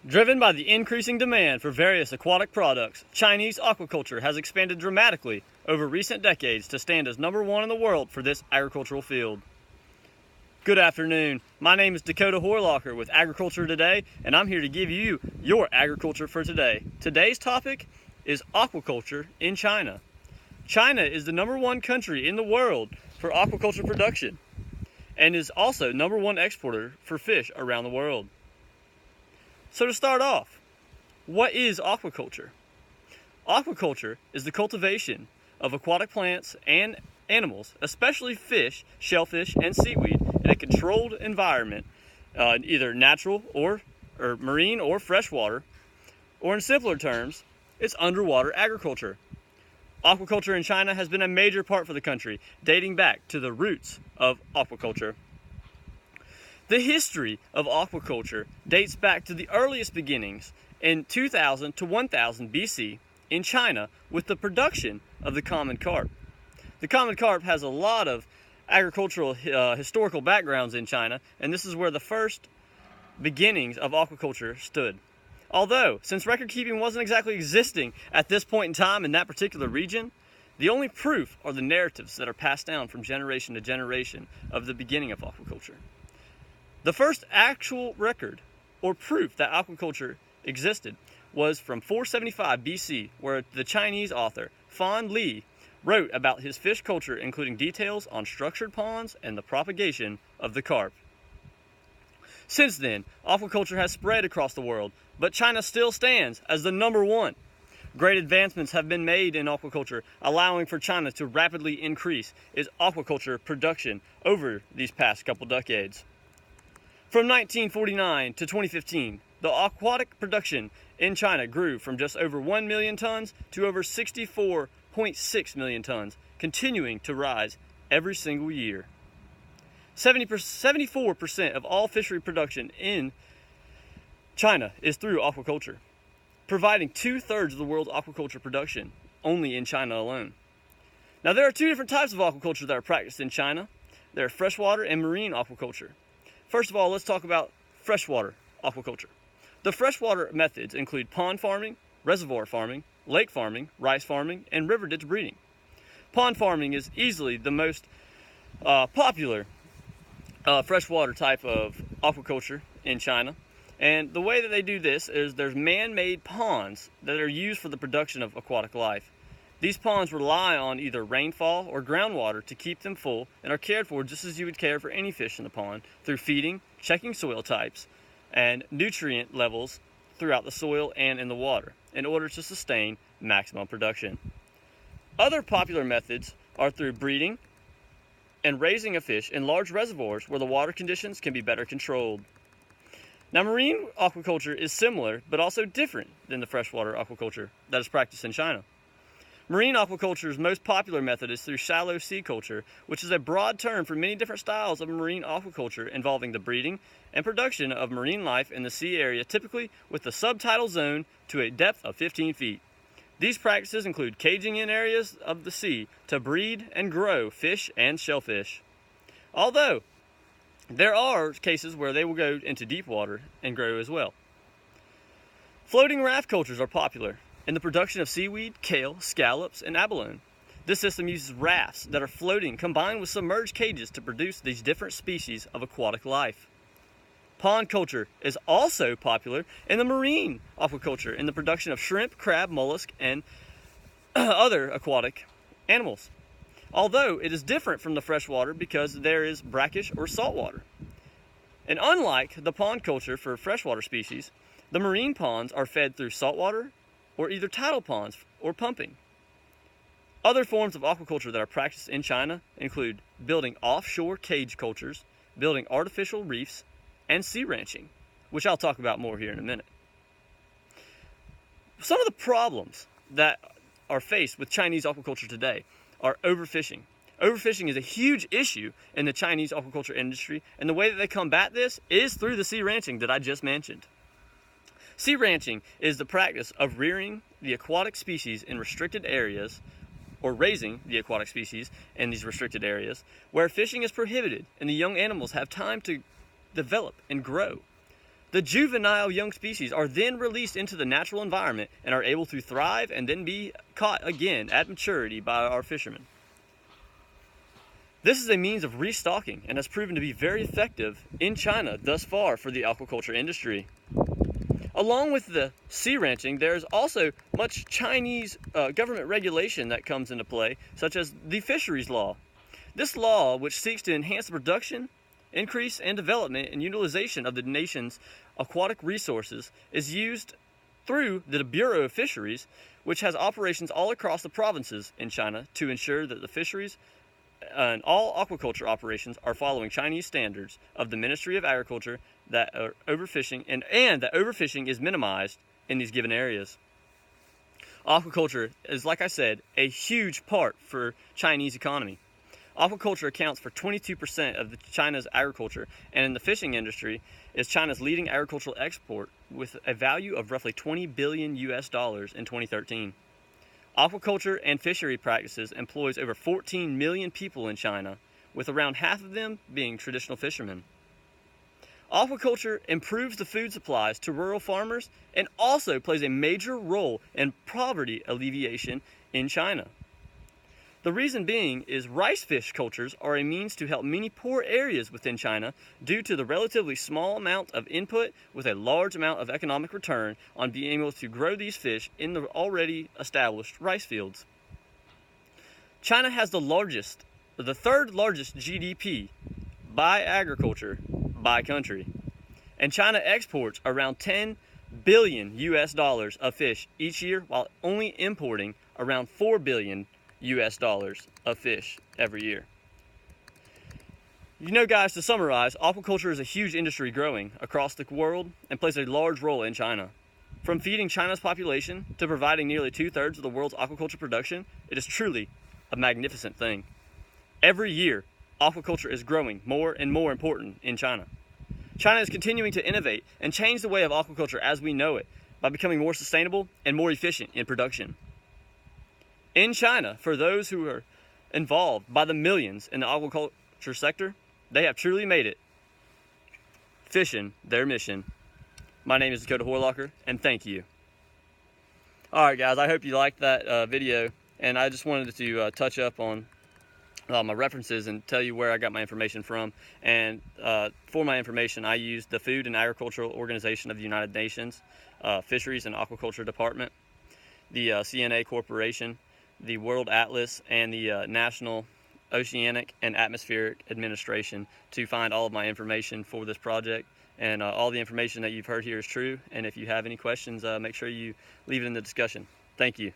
Driven by the increasing demand for various aquatic products, Chinese aquaculture has expanded dramatically over recent decades to stand as number one in the world for this agricultural field. Good afternoon. My name is Dakota Horlocker with Agriculture Today, and I'm here to give you your agriculture for today. Today's topic is aquaculture in China. China is the number one country in the world for aquaculture production and is also number one exporter for fish around the world. So to start off, what is aquaculture? Aquaculture is the cultivation of aquatic plants and animals, especially fish, shellfish, and seaweed, in a controlled environment, either natural or marine or freshwater, or in simpler terms, it's underwater agriculture. Aquaculture in China has been a major part for the country, dating back to the roots of aquaculture. The history of aquaculture dates back to the earliest beginnings in 2000 to 1000 BC in China with the production of the common carp. The common carp has a lot of agricultural historical backgrounds in China, and this is where the first beginnings of aquaculture stood. Although, since record keeping wasn't exactly existing at this point in time in that particular region, the only proof are the narratives that are passed down from generation to generation of the beginning of aquaculture. The first actual record or proof that aquaculture existed was from 475 BC, where the Chinese author Fan Li wrote about his fish culture, including details on structured ponds and the propagation of the carp. Since then, aquaculture has spread across the world, but China still stands as the number one. Great advancements have been made in aquaculture, allowing for China to rapidly increase its aquaculture production over these past couple decades. From 1949 to 2015, the aquatic production in China grew from just over 1 million tons to over 64.6 million tons, continuing to rise every single year. 74% of all fishery production in China is through aquaculture, providing 2/3 of the world's aquaculture production only in China alone. Now, there are two different types of aquaculture that are practiced in China. There are freshwater and marine aquaculture. First of all, let's talk about freshwater aquaculture. The freshwater methods include pond farming, reservoir farming, lake farming, rice farming, and river ditch breeding. Pond farming is easily the most popular freshwater type of aquaculture in China. And the way that they do this is there's man-made ponds that are used for the production of aquatic life. These ponds rely on either rainfall or groundwater to keep them full and are cared for just as you would care for any fish in the pond through feeding, checking soil types, and nutrient levels throughout the soil and in the water in order to sustain maximum production. Other popular methods are through breeding and raising of fish in large reservoirs where the water conditions can be better controlled. Now, marine aquaculture is similar but also different than the freshwater aquaculture that is practiced in China. Marine aquaculture's most popular method is through shallow sea culture, which is a broad term for many different styles of marine aquaculture involving the breeding and production of marine life in the sea area, typically with the subtidal zone to a depth of 15 feet. These practices include caging in areas of the sea to breed and grow fish and shellfish. Although, there are cases where they will go into deep water and grow as well. Floating raft cultures are popular in the production of seaweed, kale, scallops, and abalone. This system uses rafts that are floating combined with submerged cages to produce these different species of aquatic life. Pond culture is also popular in the marine aquaculture in the production of shrimp, crab, mollusk, and other aquatic animals. Although it is different from the freshwater because there is brackish or saltwater. And unlike the pond culture for freshwater species, the marine ponds are fed through saltwater or either tidal ponds or pumping. Other forms of aquaculture that are practiced in China include building offshore cage cultures, building artificial reefs, and sea ranching, which I'll talk about more here in a minute. Some of the problems that are faced with Chinese aquaculture today are overfishing. Overfishing is a huge issue in the Chinese aquaculture industry, and the way that they combat this is through the sea ranching that I just mentioned. Sea ranching is the practice of rearing the aquatic species in restricted areas, or raising the aquatic species in these restricted areas, where fishing is prohibited and the young animals have time to develop and grow. The juvenile young species are then released into the natural environment and are able to thrive and then be caught again at maturity by our fishermen. This is a means of restocking and has proven to be very effective in China thus far for the aquaculture industry. Along with the sea ranching, there is also much Chinese government regulation that comes into play, such as the fisheries law. This law, which seeks to enhance the production, increase, and development and utilization of the nation's aquatic resources, is used through the Bureau of Fisheries, which has operations all across the provinces in China to ensure that the fisheries and all aquaculture operations are following Chinese standards of the Ministry of Agriculture, that are overfishing and that overfishing is minimized in these given areas. Aquaculture is, like I said, a huge part for Chinese economy. Aquaculture accounts for 22% of China's agriculture, and in the fishing industry is China's leading agricultural export with a value of roughly $20 billion in 2013. Aquaculture and fishery practices employs over 14 million people in China, with around half of them being traditional fishermen. Aquaculture improves the food supplies to rural farmers and also plays a major role in poverty alleviation in China. The reason being is rice fish cultures are a means to help many poor areas within China due to the relatively small amount of input with a large amount of economic return on being able to grow these fish in the already established rice fields. China has the third largest GDP by agriculture by country, and China exports around $10 billion of fish each year, while only importing around $4 billion of fish every year. You know, guys, to summarize, aquaculture is a huge industry growing across the world and plays a large role in China. From feeding China's population to providing nearly 2/3 of the world's aquaculture production, it is truly a magnificent thing. Every year, aquaculture is growing more and more important in China. China is continuing to innovate and change the way of aquaculture as we know it by becoming more sustainable and more efficient in production. In China, for those who are involved by the millions in the aquaculture sector, they have truly made it fishing their mission. My name is Dakota Horlocker, and thank you. Alright guys, I hope you liked that video, and I just wanted to touch up on my references and tell you where I got my information from. And for my information, I used the Food and Agricultural Organization of the United Nations, Fisheries and Aquaculture Department, the CNA Corporation, the World Atlas, and the National Oceanic and Atmospheric Administration to find all of my information for this project. And all the information that you've heard here is true, and if you have any questions, make sure you leave it in the discussion. Thank you.